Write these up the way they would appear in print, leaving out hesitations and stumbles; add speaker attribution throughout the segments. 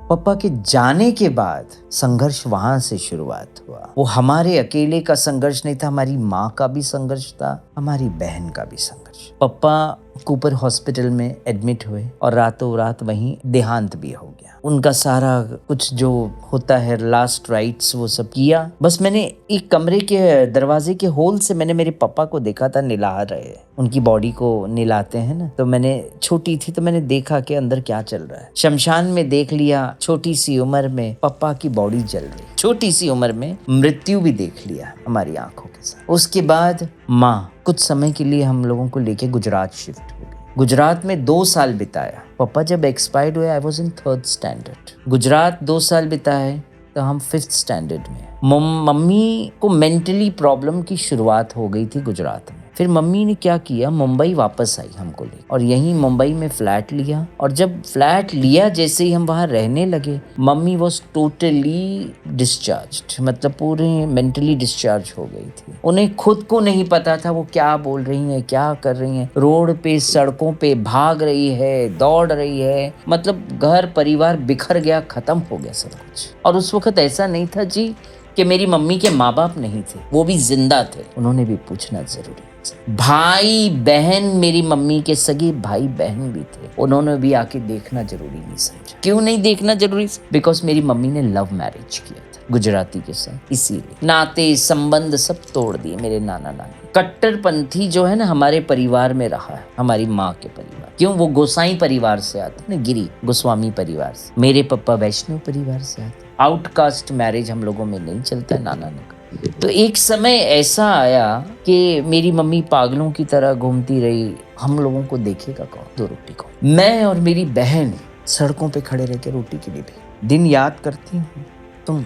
Speaker 1: पापा के जाने के बाद संघर्ष वहां से शुरुआत हुआ। वो हमारे अकेले का संघर्ष नहीं था, हमारी माँ का भी संघर्ष था, हमारी बहन का भी संघर्ष। पापा कूपर हॉस्पिटल में एडमिट हुए और रातों रात वहीं देहांत भी हो गया। उनका सारा कुछ जो होता है लास्ट राइट्स वो सब किया। बस मैंने एक कमरे के दरवाजे के होल से मैंने मेरे पापा को देखा था निलाह रहे, उनकी बॉडी को निलाते हैं ना, तो मैंने छोटी थी तो मैंने देखा कि अंदर क्या चल रहा है। शमशान में देख लिया, छोटी सी उम्र में पापा की बॉडी जल रही, छोटी सी उम्र में मृत्यु भी देख लिया हमारी आंखों के साथ। उसके बाद माँ कुछ समय के लिए हम लोगों को लेके गुजरात शिफ्ट हो गई। गुजरात में 2 साल बिताया। पापा जब एक्सपायर्ड हुए I was in 3rd standard. Gujarat 2 साल बिताए तो हम 5th स्टैंडर्ड में। मम्मी को मेंटली प्रॉब्लम की शुरुआत हो गई थी गुजरात में। फिर मम्मी ने क्या किया, मुंबई वापस आई हमको ले और यहीं मुंबई में फ्लैट लिया। और जब फ्लैट लिया जैसे ही हम वहाँ रहने लगे, मम्मी वॉज टोटली डिस्चार्ज्ड, मतलब पूरे मेंटली डिस्चार्ज हो गई थी। उन्हें खुद को नहीं पता था वो क्या बोल रही हैं, क्या कर रही हैं। रोड पे सड़कों पे भाग रही है, दौड़ रही है, मतलब घर परिवार बिखर गया, खत्म हो गया सब कुछ। और उस वक्त ऐसा नहीं था जी कि मेरी मम्मी के माँ बाप नहीं थे, वो भी जिंदा थे। उन्होंने भी पूछना जरूरी है। भाई बहन, मेरी मम्मी के सगे भाई बहन भी थे, उन्होंने भी आके देखना जरूरी नहीं समझा। क्यों नहीं देखना जरूरी? बिकॉज मेरी मम्मी ने लव मैरिज किया था गुजराती के साथ, इसीलिए नाते संबंध सब तोड़ दिए मेरे नाना नानी। कट्टरपंथी जो है ना हमारे परिवार में रहा है, हमारी माँ के परिवार। क्यों? वो गोसाई परिवार से आते ना, गिरी गोस्वामी परिवार से। मेरे पापा वैष्णव परिवार से आते। आउटकास्ट मैरिज हम लोगों में नहीं चलता नाना ने। तो एक समय ऐसा आया कि मेरी मम्मी पागलों की तरह घूमती रही। हम लोगों को देखेगा कौन? 2 रोटी को। मैं और मेरी बहन सड़कों पे खड़े रह के रोटी के लिए भी दिन याद करती हूँ तुम।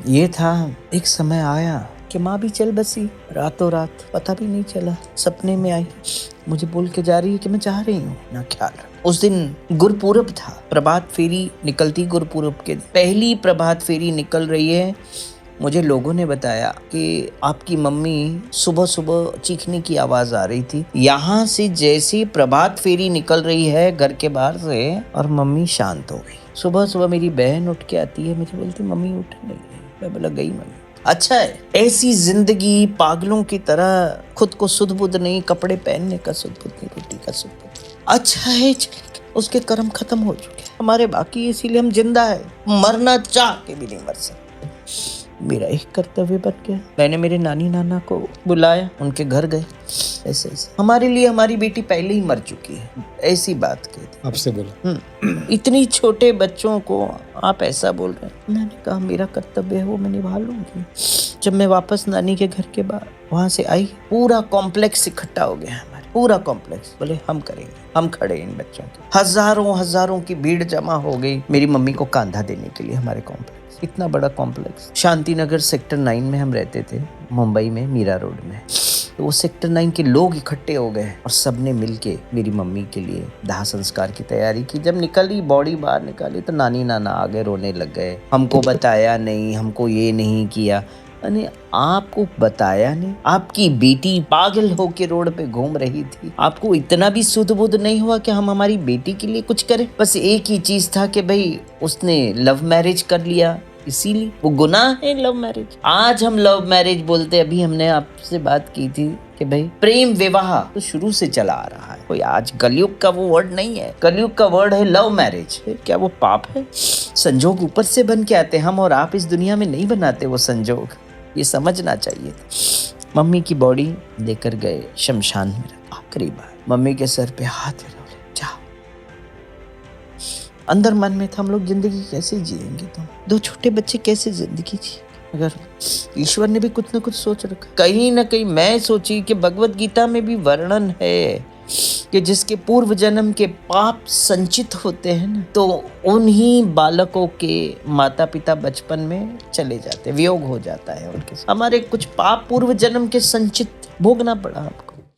Speaker 1: ये था एक समय आया कि माँ भी चल बसी रातों रात, पता भी नहीं चला। सपने में आई, मुझे बोल के जा रही है कि मैं जा रही हूँ ना ख्याल। उस दिन गुरपुरब था, प्रभात फेरी निकलती गुरपुरब के दिन। पहली प्रभात फेरी निकल रही है। मुझे लोगों ने बताया कि आपकी मम्मी सुबह सुबह चीखने की आवाज आ रही थी। यहाँ से जैसे प्रभात फेरी निकल रही है घर के बाहर से, और मम्मी शांत हो गई। सुबह सुबह मेरी बहन उठ के आती है, मुझे बोलती मम्मी उठ नहीं गई। मैं बोला गई मम्मी। अच्छा है, ऐसी जिंदगी पागलों की तरह, खुद को सुध बुध नहीं, कपड़े पहनने का सुध बुध नहीं, रोटी का सुध बुध। अच्छा है, उसके कर्म खत्म हो चुके हमारे बाकी, इसीलिए हम जिंदा है। मरना चाह के भी नहीं मर सकते। मेरा एक कर्तव्य बन गया। मैंने मेरे नानी नाना को बुलाया, उनके घर गए। ऐसे ऐसे हमारे लिए हमारी बेटी पहले ही मर चुकी है, ऐसी बात कहती।
Speaker 2: आपसे बोला
Speaker 1: इतनी छोटे बच्चों को आप ऐसा बोल रहे हैं। मैंने कहा मेरा कर्तव्य है वो मैं निभा लूंगी। जब मैं वापस नानी के घर के बाद वहां से आई, पूरा कॉम्प्लेक्स इकट्ठा हो गया हमारे, पूरा कॉम्प्लेक्स। बोले हम करेंगे, हम खड़े इन बच्चों के। हजारों हजारों की भीड़ जमा हो गई मेरी मम्मी को कांधा देने के लिए हमारे कॉम्प्लेक्स। इतना बड़ा कॉम्प्लेक्स। शांति नगर सेक्टर 9 में हम रहते थे, मुंबई में, मीरा रोड में। तो वो सेक्टर 9 के लोग इकट्ठे हो गए और सबने मिलके मेरी मम्मी के लिए दाह संस्कार की तैयारी की। जब निकली बॉडी बाहर निकाली तो नानी नाना आगे रोने लग गए। हमको बताया नहीं, हमको ये नहीं किया। अरे आपको बताया नहीं? आपकी बेटी पागल होके रोड पे घूम रही थी, आपको इतना भी सुध बुध नहीं हुआ कि हम हमारी बेटी के लिए कुछ करें? बस एक ही चीज था कि भाई उसने लव मैरिज कर लिया, इसीलिए वो गुनाह है लव मैरिज। आज हम लव मैरिज बोलते, अभी हमने आपसे बात की थी कि भाई प्रेम विवाह तो शुरू से चला आ रहा है, कोई आज कलयुग का वो वर्ड नहीं है। कलयुग का वर्ड है लव मैरिज। क्या वो पाप है? संजोग ऊपर से बन के आते, हम और आप इस दुनिया में नहीं बनाते वो संजोग, ये समझना चाहिए। मम्मी की बॉडी लेकर गए शमशान में, आखिरी बार मम्मी के सर पे हाथ रखे, जाओ। अंदर मन में था हम लोग जिंदगी कैसे जिएंगे, तुम 2 छोटे बच्चे कैसे जिंदगी जिए? अगर ईश्वर ने भी कुछ न कुछ सोच रखा। कहीं ना कहीं मैं सोची कि भगवत गीता में भी वर्णन है कि जिसके पूर्व जन्म के पाप संचित होते हैं ना, तो उन्हीं बालकों के माता पिता बचपन में चले जाते, वियोग हो जाता है उनके साथ। हमारे कुछ पाप पूर्व जन्म के संचित भोगना पड़ा हमको।